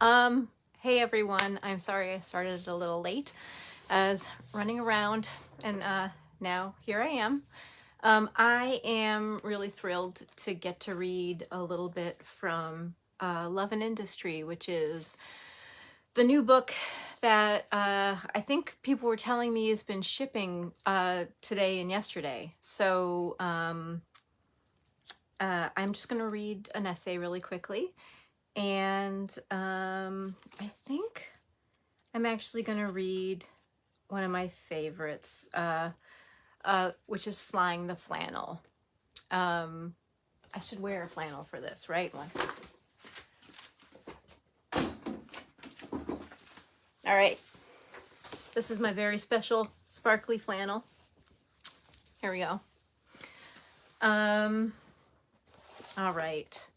Hey everyone, I'm sorry I started a little late. I was running around and now here I am. I am really thrilled to get to read a little bit from Love and Industry, which is the new book that I think people were telling me has been shipping today and yesterday. So I'm just going to read an essay really quickly. And I think I'm actually going to read one of my favorites, which is Flying the Flannel. I should wear a flannel for this, right? All right. This is my very special sparkly flannel. Here we go. All right.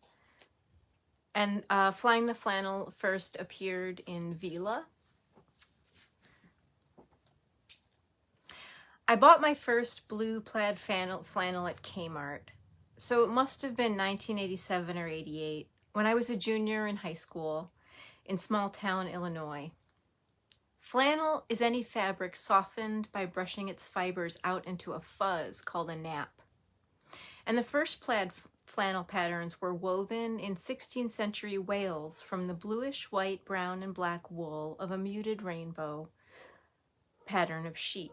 And Flying the Flannel first appeared in Vila. I bought my first blue plaid flannel at Kmart, so it must have been 1987 or 88, when I was a junior in high school in small town Illinois. Flannel is any fabric softened by brushing its fibers out into a fuzz called a nap. And the first plaid flannel patterns were woven in 16th century Wales from the bluish white, brown, and black wool of a muted rainbow pattern of sheep.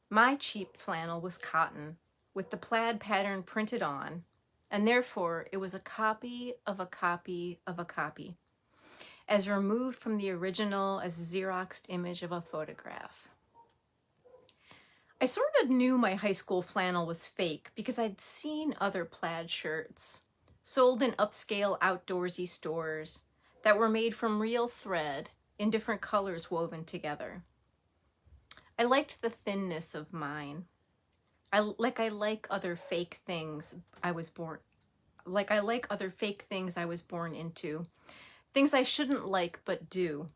My cheap flannel was cotton, with the plaid pattern printed on, and therefore it was a copy of a copy of a copy, as removed from the original as a Xeroxed image of a photograph. I sort of knew my high school flannel was fake because I'd seen other plaid shirts sold in upscale outdoorsy stores that were made from real thread in different colors woven together. I liked the thinness of mine. I like other fake things I was born into. Things I shouldn't like but do.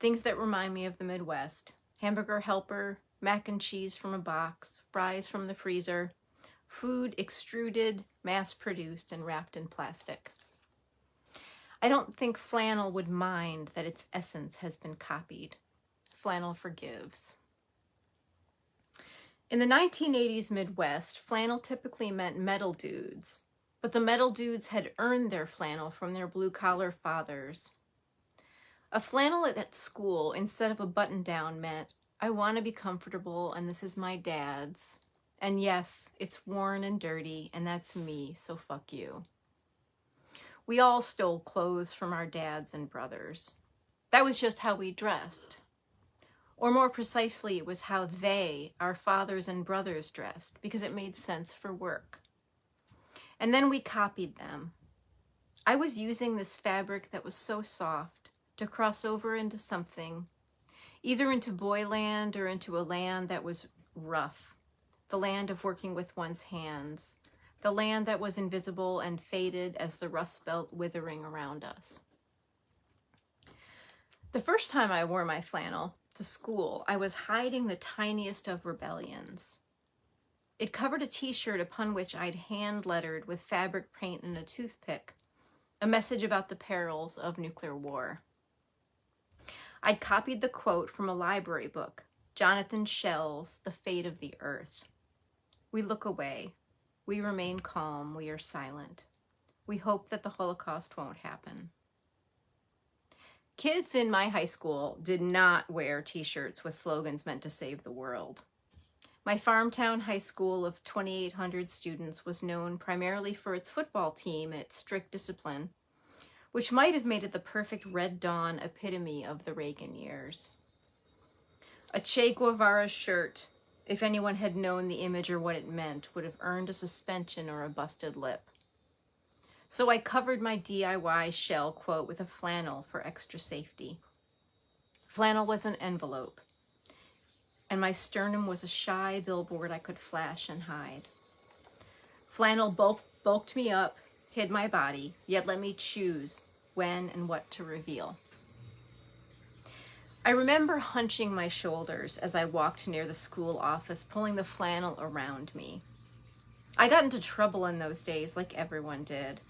Things that remind me of the Midwest. Hamburger helper, mac and cheese from a box, fries from the freezer, food extruded, mass-produced, and wrapped in plastic. I don't think flannel would mind that its essence has been copied. Flannel forgives. In the 1980s Midwest, flannel typically meant metal dudes, but the metal dudes had earned their flannel from their blue-collar fathers. A flannel at school instead of a button-down meant, I want to be comfortable and this is my dad's. And yes, it's worn and dirty and that's me, so fuck you. We all stole clothes from our dads and brothers. That was just how we dressed. Or more precisely, it was how they, our fathers and brothers, dressed, because it made sense for work. And then we copied them. I was using this fabric that was so soft to cross over into something, either into boyland or into a land that was rough, the land of working with one's hands, the land that was invisible and faded as the rust belt withering around us. The first time I wore my flannel to school, I was hiding the tiniest of rebellions. It covered a t-shirt upon which I'd hand-lettered with fabric paint and a toothpick a message about the perils of nuclear war. I'd copied the quote from a library book, Jonathan Schell's The Fate of the Earth. We look away. We remain calm. We are silent. We hope that the Holocaust won't happen. Kids in my high school did not wear t-shirts with slogans meant to save the world. My farmtown high school of 2,800 students was known primarily for its football team and its strict discipline, which might have made it the perfect Red Dawn epitome of the Reagan years. A Che Guevara shirt, if anyone had known the image or what it meant, would have earned a suspension or a busted lip. So I covered my DIY shell quote with a flannel for extra safety. Flannel was an envelope, and my sternum was a shy billboard I could flash and hide. Flannel bulked me up, hid my body, yet let me choose when and what to reveal. I remember hunching my shoulders as I walked near the school office, pulling the flannel around me. I got into trouble in those days, like everyone did.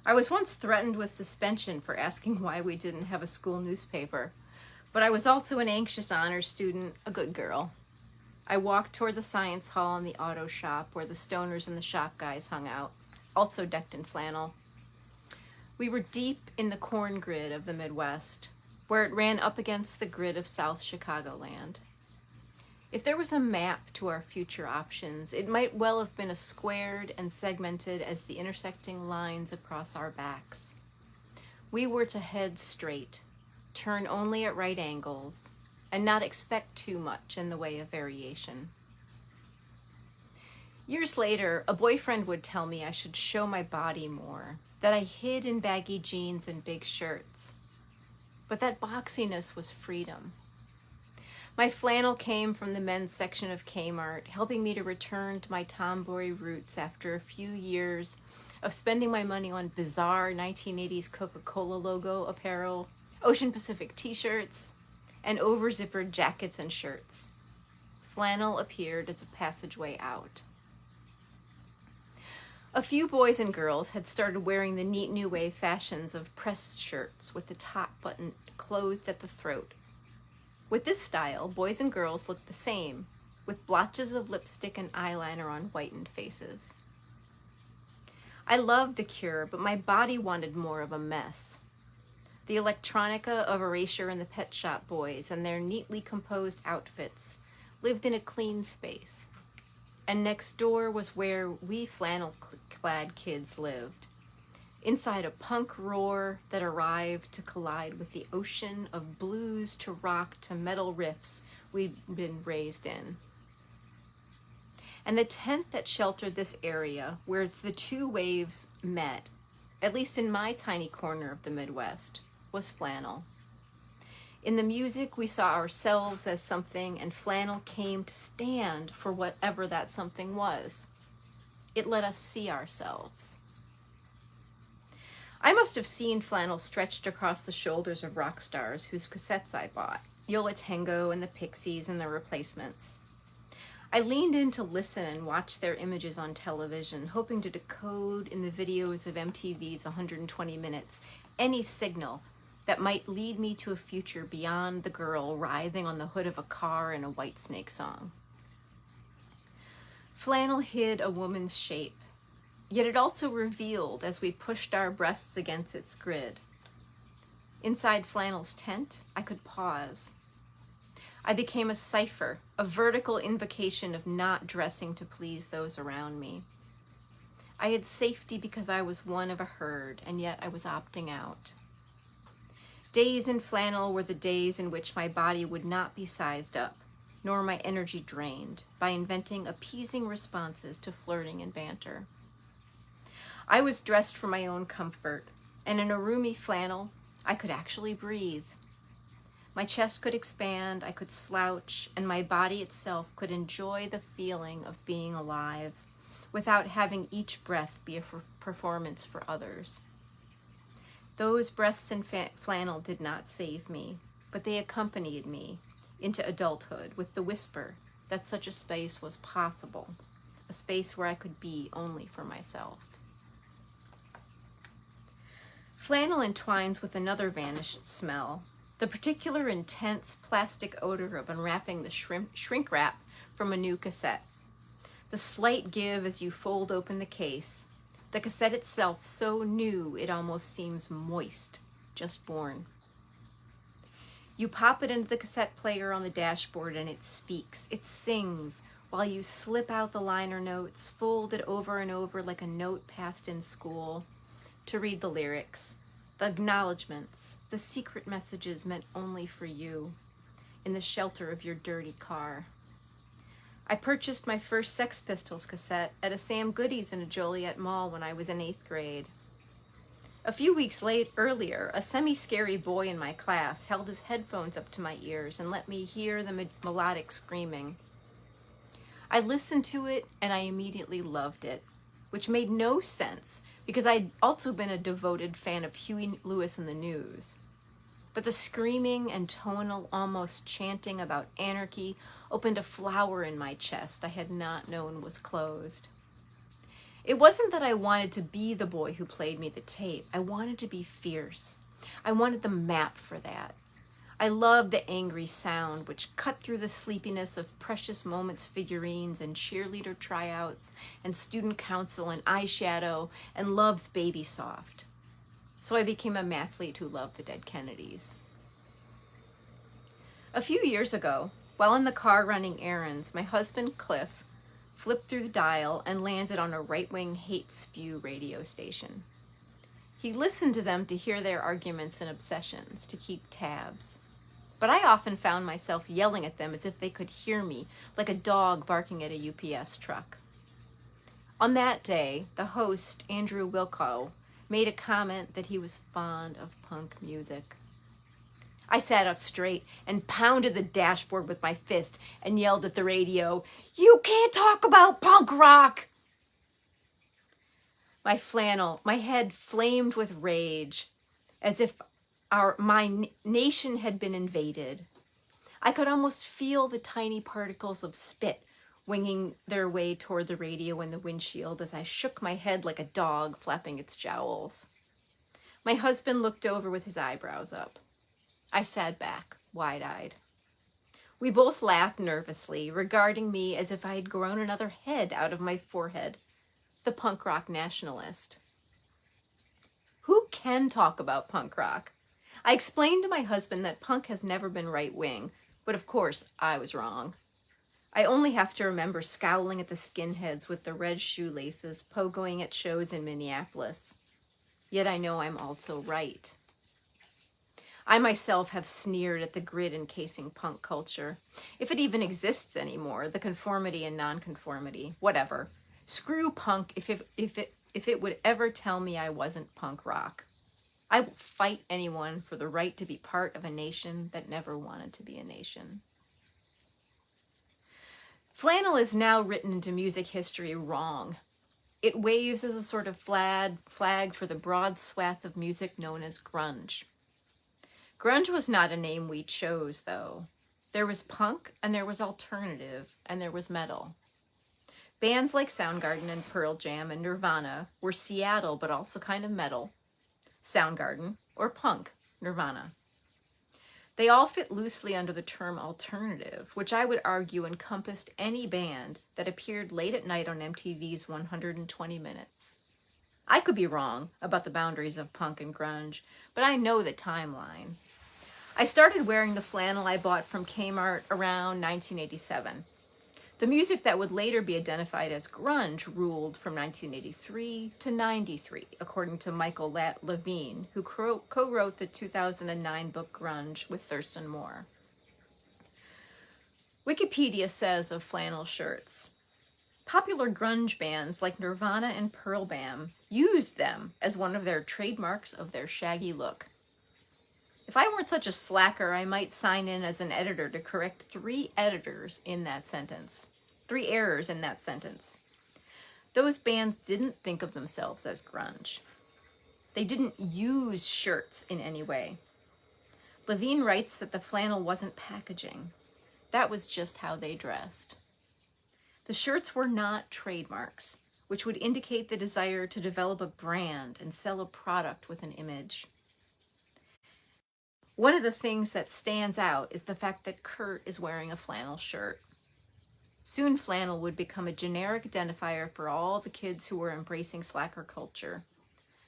I was once threatened with suspension for asking why we didn't have a school newspaper, but I was also an anxious honors student, a good girl. I walked toward the science hall and the auto shop where the stoners and the shop guys hung out, also decked in flannel. We were deep in the corn grid of the Midwest, where it ran up against the grid of South Chicagoland. If there was a map to our future options, it might well have been as squared and segmented as the intersecting lines across our backs. We were to head straight, turn only at right angles, and not expect too much in the way of variation. Years later, a boyfriend would tell me I should show my body more, that I hid in baggy jeans and big shirts. But that boxiness was freedom. My flannel came from the men's section of Kmart, helping me to return to my tomboy roots after a few years of spending my money on bizarre 1980s Coca-Cola logo apparel, Ocean Pacific t-shirts, and over-zippered jackets and shirts. Flannel appeared as a passageway out. A few boys and girls had started wearing the neat new wave fashions of pressed shirts with the top button closed at the throat. With this style, boys and girls looked the same, with blotches of lipstick and eyeliner on whitened faces. I loved the Cure, but my body wanted more of a mess. The electronica of Erasure and the Pet Shop Boys and their neatly composed outfits lived in a clean space. And next door was where we flannel-clad kids lived, inside a punk roar that arrived to collide with the ocean of blues to rock to metal riffs we'd been raised in. And the tent that sheltered this area, where the two waves met, at least in my tiny corner of the Midwest, was flannel. In the music, we saw ourselves as something, and flannel came to stand for whatever that something was. It let us see ourselves. I must have seen flannel stretched across the shoulders of rock stars whose cassettes I bought, Yola Tango and the Pixies and the Replacements. I leaned in to listen and watch their images on television, hoping to decode in the videos of MTV's 120 Minutes any signal that might lead me to a future beyond the girl writhing on the hood of a car in a Whitesnake song. Flannel hid a woman's shape, yet it also revealed as we pushed our breasts against its grid. Inside flannel's tent, I could pause. I became a cipher, a vertical invocation of not dressing to please those around me. I had safety because I was one of a herd, and yet I was opting out. Days in flannel were the days in which my body would not be sized up, nor my energy drained, by inventing appeasing responses to flirting and banter. I was dressed for my own comfort, and in a roomy flannel, I could actually breathe. My chest could expand, I could slouch, and my body itself could enjoy the feeling of being alive without having each breath be a performance for others. Those breaths in flannel did not save me, but they accompanied me into adulthood with the whisper that such a space was possible, a space where I could be only for myself. Flannel entwines with another vanished smell, the particular intense plastic odor of unwrapping the shrink wrap from a new cassette. The slight give as you fold open the case, the cassette itself so new it almost seems moist, just born. You pop it into the cassette player on the dashboard and it speaks, it sings, while you slip out the liner notes, fold it over and over like a note passed in school, to read the lyrics, the acknowledgments, the secret messages meant only for you, in the shelter of your dirty car. I purchased my first Sex Pistols cassette at a Sam Goodies in a Joliet mall when I was in 8th grade. A few weeks earlier, a semi-scary boy in my class held his headphones up to my ears and let me hear the melodic screaming. I listened to it and I immediately loved it, which made no sense because I'd also been a devoted fan of Huey Lewis and the News. But the screaming and tonal, almost chanting about anarchy opened a flower in my chest I had not known was closed. It wasn't that I wanted to be the boy who played me the tape. I wanted to be fierce. I wanted the map for that. I loved the angry sound which cut through the sleepiness of Precious Moments figurines and cheerleader tryouts and student council and eyeshadow and Love's Baby Soft. So I became a mathlete who loved the Dead Kennedys. A few years ago, while in the car running errands, my husband Cliff flipped through the dial and landed on a right-wing hate spew radio station. He listened to them to hear their arguments and obsessions, to keep tabs. But I often found myself yelling at them as if they could hear me, like a dog barking at a UPS truck. On that day, the host, Andrew Wilco, made a comment that he was fond of punk music. I sat up straight and pounded the dashboard with my fist and yelled at the radio, "You can't talk about punk rock!" My head flamed with rage, as if my nation had been invaded. I could almost feel the tiny particles of spit winging their way toward the radio and the windshield as I shook my head like a dog flapping its jowls. My husband looked over with his eyebrows up. I sat back, wide-eyed. We both laughed nervously, regarding me as if I had grown another head out of my forehead, the punk rock nationalist. Who can talk about punk rock? I explained to my husband that punk has never been right-wing, but of course I was wrong. I only have to remember scowling at the skinheads with the red shoelaces pogoing at shows in Minneapolis. Yet I know I'm also right. I myself have sneered at the grid encasing punk culture. If it even exists anymore, the conformity and nonconformity, whatever. Screw punk if it would ever tell me I wasn't punk rock. I will fight anyone for the right to be part of a nation that never wanted to be a nation. Flannel is now written into music history wrong. It waves as a sort of flag for the broad swath of music known as grunge. Grunge was not a name we chose, though. There was punk, and there was alternative, and there was metal. Bands like Soundgarden and Pearl Jam and Nirvana were Seattle, but also kind of metal. Soundgarden, or punk, Nirvana. They all fit loosely under the term alternative, which I would argue encompassed any band that appeared late at night on MTV's 120 Minutes. I could be wrong about the boundaries of punk and grunge, but I know the timeline. I started wearing the flannel I bought from Kmart around 1987. The music that would later be identified as grunge ruled from 1983 to 93, according to Michael Levine, who co-wrote the 2009 book Grunge with Thurston Moore. Wikipedia says of flannel shirts, popular grunge bands like Nirvana and Pearl Jam used them as one of their trademarks of their shaggy look. If I weren't such a slacker, I might sign in as an editor to correct 3 errors in that sentence. Those bands didn't think of themselves as grunge. They didn't use shirts in any way. Levine writes that the flannel wasn't packaging. That was just how they dressed. The shirts were not trademarks, which would indicate the desire to develop a brand and sell a product with an image. One of the things that stands out is the fact that Kurt is wearing a flannel shirt. Soon flannel would become a generic identifier for all the kids who were embracing slacker culture.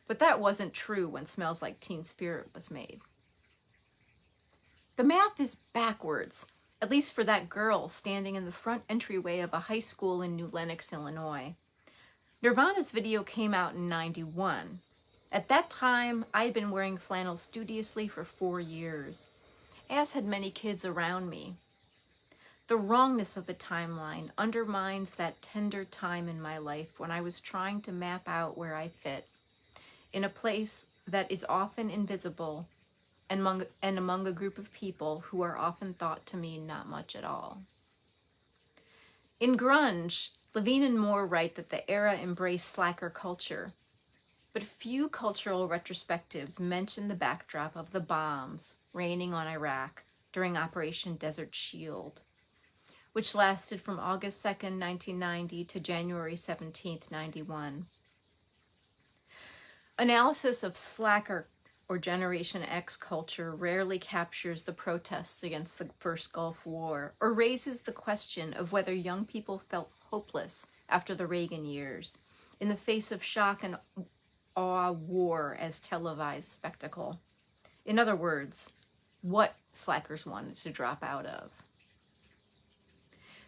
But that wasn't true when Smells Like Teen Spirit was made. The math is backwards, at least for that girl standing in the front entryway of a high school in New Lenox, Illinois. Nirvana's video came out in '91. At that time, I'd been wearing flannel studiously for 4 years, as had many kids around me. The wrongness of the timeline undermines that tender time in my life when I was trying to map out where I fit, in a place that is often invisible and among a group of people who are often thought to mean not much at all. In grunge, Levine and Moore write that the era embraced slacker culture, but few cultural retrospectives mention the backdrop of the bombs raining on Iraq during Operation Desert Shield, which lasted from August 2nd, 1990 to January 17th, 91. Analysis of slacker or Generation X culture rarely captures the protests against the first Gulf War or raises the question of whether young people felt hopeless after the Reagan years in the face of shock and awe war as televised spectacle. In other words, what slackers wanted to drop out of.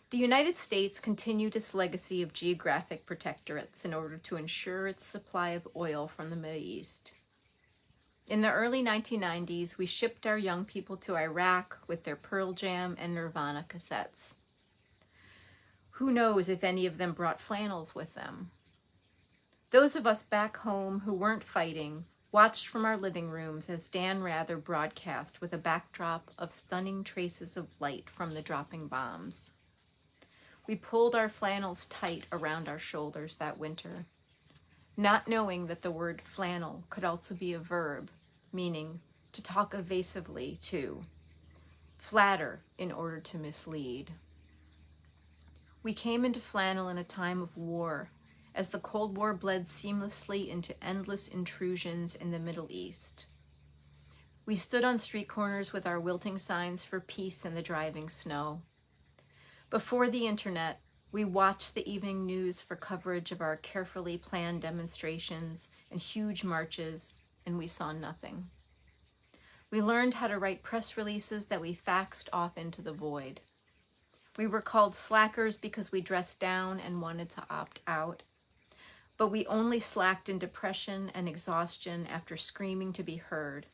The United States continued its legacy of geographic protectorates in order to ensure its supply of oil from the Middle East. In the early 1990s, we shipped our young people to Iraq with their Pearl Jam and Nirvana cassettes. Who knows if any of them brought flannels with them? Those of us back home who weren't fighting watched from our living rooms as Dan Rather broadcast with a backdrop of stunning traces of light from the dropping bombs. We pulled our flannels tight around our shoulders that winter, not knowing that the word flannel could also be a verb, meaning to talk evasively to, flatter in order to mislead. We came into flannel in a time of war, as the Cold War bled seamlessly into endless intrusions in the Middle East. We stood on street corners with our wilting signs for peace in the driving snow. Before the internet, we watched the evening news for coverage of our carefully planned demonstrations and huge marches, and we saw nothing. We learned how to write press releases that we faxed off into the void. We were called slackers because we dressed down and wanted to opt out. But we only slacked in depression and exhaustion after screaming to be heard.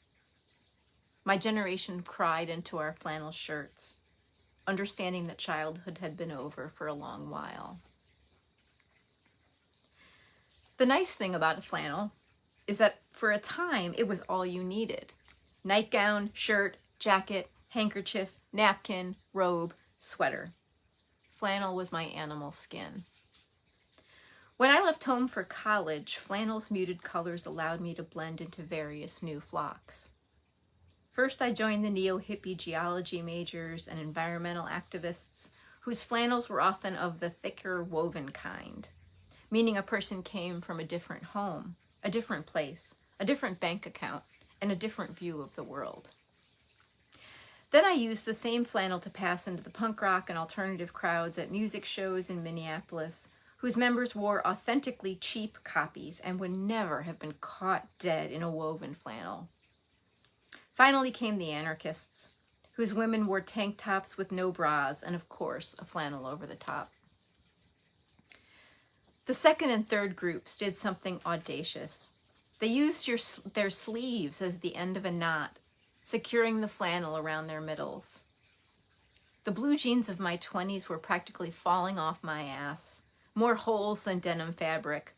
My generation cried into our flannel shirts, understanding that childhood had been over for a long while. The nice thing about a flannel is that for a time it was all you needed. Nightgown, shirt, jacket, handkerchief, napkin, robe, sweater. Flannel was my animal skin. When I left home for college, flannel's muted colors allowed me to blend into various new flocks. First, I joined the neo-hippie geology majors and environmental activists whose flannels were often of the thicker woven kind, meaning a person came from a different home, a different place, a different bank account, and a different view of the world. Then I used the same flannel to pass into the punk rock and alternative crowds at music shows in Minneapolis, whose members wore authentically cheap copies and would never have been caught dead in a woven flannel. Finally came the anarchists, whose women wore tank tops with no bras and, of course, a flannel over the top. The second and third groups did something audacious. They used their sleeves as the end of a knot, securing the flannel around their middles. The blue jeans of my 20s were practically falling off my ass, more holes than denim fabric,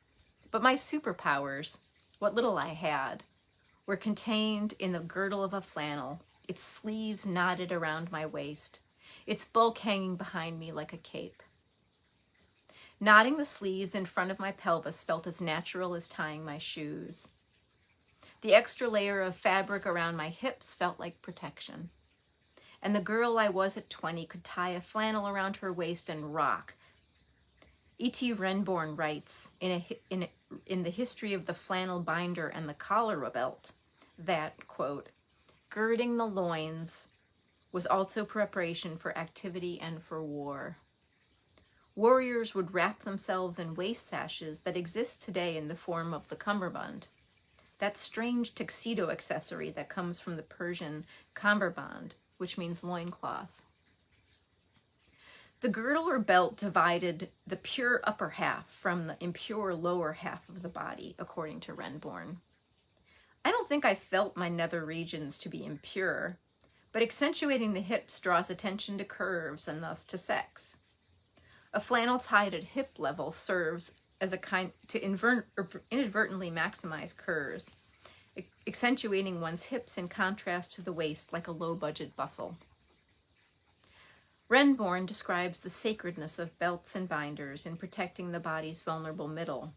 but my superpowers, what little I had, were contained in the girdle of a flannel, its sleeves knotted around my waist, its bulk hanging behind me like a cape. Knotting the sleeves in front of my pelvis felt as natural as tying my shoes. The extra layer of fabric around my hips felt like protection. And the girl I was at 20 could tie a flannel around her waist and rock. E.T. Renborn writes in the history of the flannel binder and the collar belt that, quote, girding the loins was also preparation for activity and for war. Warriors would wrap themselves in waist sashes that exist today in the form of the cummerbund, that strange tuxedo accessory that comes from the Persian kammerband, which means loincloth. The girdle or belt divided the pure upper half from the impure lower half of the body, according to Renborn. I don't think I felt my nether regions to be impure, but accentuating the hips draws attention to curves and thus to sex. A flannel tied at hip level serves as a kind to inadvertently maximize curves, accentuating one's hips in contrast to the waist like a low-budget bustle. Renborn describes the sacredness of belts and binders in protecting the body's vulnerable middle.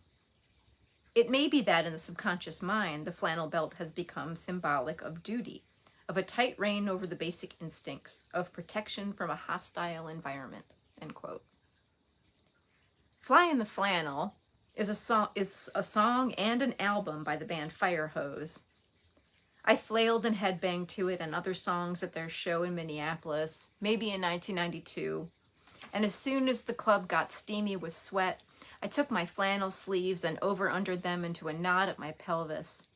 It may be that in the subconscious mind, the flannel belt has become symbolic of duty, of a tight rein over the basic instincts, of protection from a hostile environment. end quote. Fly in the Flannel is a song and an album by the band Firehose. I flailed and headbanged to it and other songs at their show in Minneapolis, maybe in 1992. And as soon as the club got steamy with sweat, I took my flannel sleeves and over-undered them into a knot at my pelvis.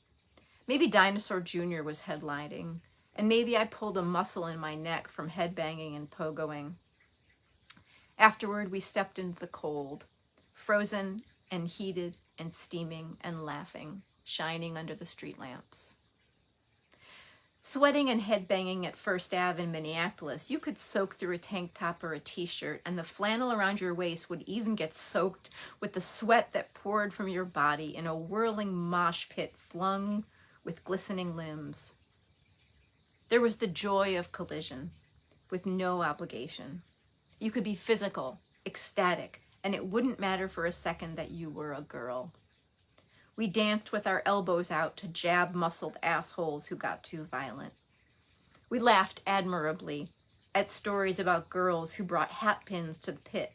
Maybe Dinosaur Jr. was headlining, and maybe I pulled a muscle in my neck from headbanging and pogoing. Afterward, we stepped into the cold, frozen and heated and steaming and laughing, shining under the street lamps. Sweating and headbanging at First Ave in Minneapolis, you could soak through a tank top or a t-shirt, and the flannel around your waist would even get soaked with the sweat that poured from your body in a whirling mosh pit flung with glistening limbs. There was the joy of collision, with no obligation. You could be physical, ecstatic, and it wouldn't matter for a second that you were a girl. We danced with our elbows out to jab muscled assholes who got too violent. We laughed admirably at stories about girls who brought hat pins to the pit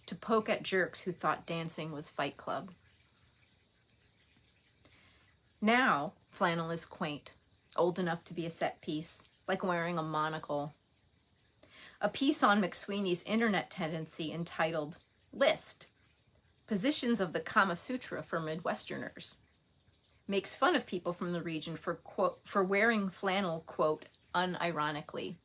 to poke at jerks who thought dancing was Fight Club. Now, flannel is quaint, old enough to be a set piece, like wearing a monocle. A piece on McSweeney's internet tendency entitled List, Positions of the Kama Sutra for Midwesterners, makes fun of people from the region for wearing flannel, quote, unironically.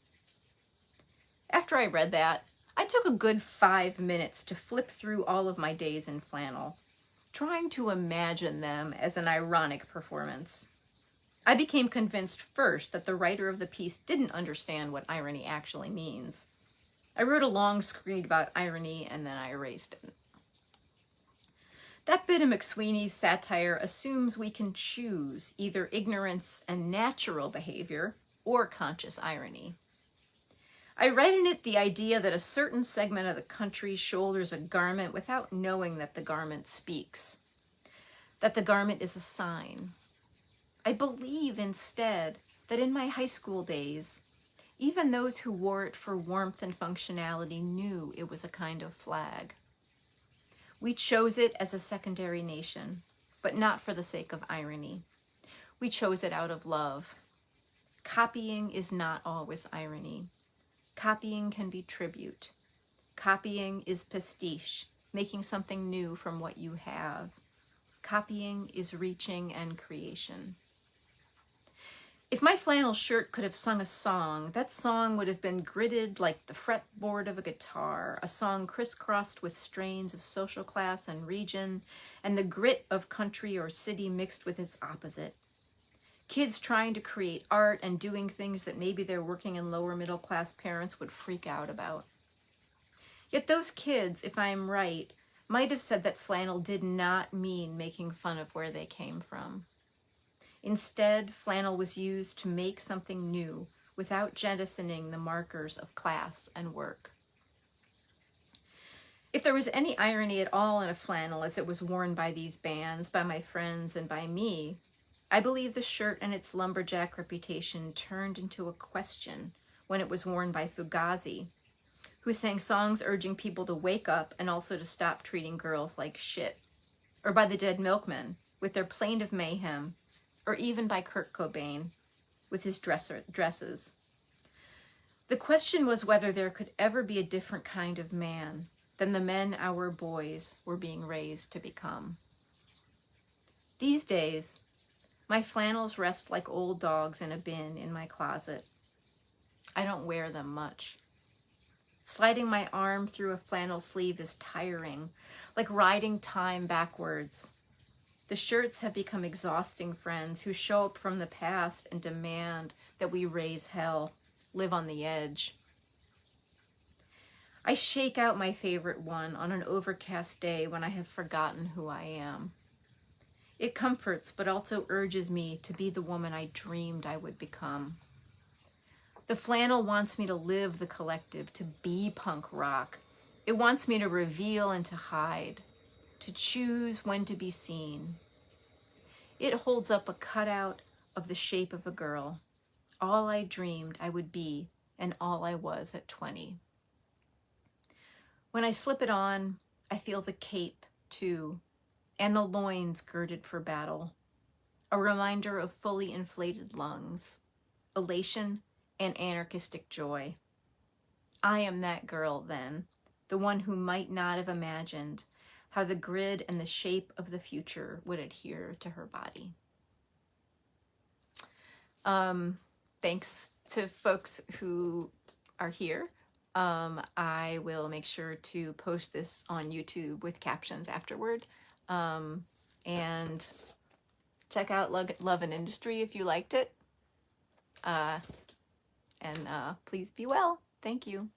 After I read that, I took a good 5 minutes to flip through all of my days in flannel, trying to imagine them as an ironic performance. I became convinced first that the writer of the piece didn't understand what irony actually means. I wrote a long screed about irony and then I erased it. That bit of McSweeney's satire assumes we can choose either ignorance and natural behavior or conscious irony. I read in it the idea that a certain segment of the country shoulders a garment without knowing that the garment speaks, that the garment is a sign. I believe instead that in my high school days, even those who wore it for warmth and functionality knew it was a kind of flag. We chose it as a secondary nation, but not for the sake of irony. We chose it out of love. Copying is not always irony. Copying can be tribute. Copying is pastiche, making something new from what you have. Copying is reaching and creation. If my flannel shirt could have sung a song, that song would have been gridded like the fretboard of a guitar, a song crisscrossed with strains of social class and region, and the grit of country or city mixed with its opposite. Kids trying to create art and doing things that maybe their working and lower middle class parents would freak out about. Yet those kids, if I am right, might have said that flannel did not mean making fun of where they came from. Instead, flannel was used to make something new without jettisoning the markers of class and work. If there was any irony at all in a flannel as it was worn by these bands, by my friends, and by me, I believe the shirt and its lumberjack reputation turned into a question when it was worn by Fugazi, who sang songs urging people to wake up and also to stop treating girls like shit, or by the Dead Milkmen with their plaintive mayhem, or even by Kurt Cobain with his dresses. The question was whether there could ever be a different kind of man than the men our boys were being raised to become. These days, my flannels rest like old dogs in a bin in my closet. I don't wear them much. Sliding my arm through a flannel sleeve is tiring, like riding time backwards. The shirts have become exhausting friends who show up from the past and demand that we raise hell, live on the edge. I shake out my favorite one on an overcast day when I have forgotten who I am. It comforts, but also urges me to be the woman I dreamed I would become. The flannel wants me to live the collective, to be punk rock. It wants me to reveal and to hide, to choose when to be seen. It holds up a cutout of the shape of a girl, all I dreamed I would be and all I was at 20. When I slip it on, I feel the cape too, and the loins girded for battle, a reminder of fully inflated lungs, elation and anarchistic joy. I am that girl then, the one who might not have imagined how the grid and the shape of the future would adhere to her body. Thanks to folks who are here. I will make sure to post this on YouTube with captions afterward. And check out Love and Industry if you liked it. And please be well. Thank you.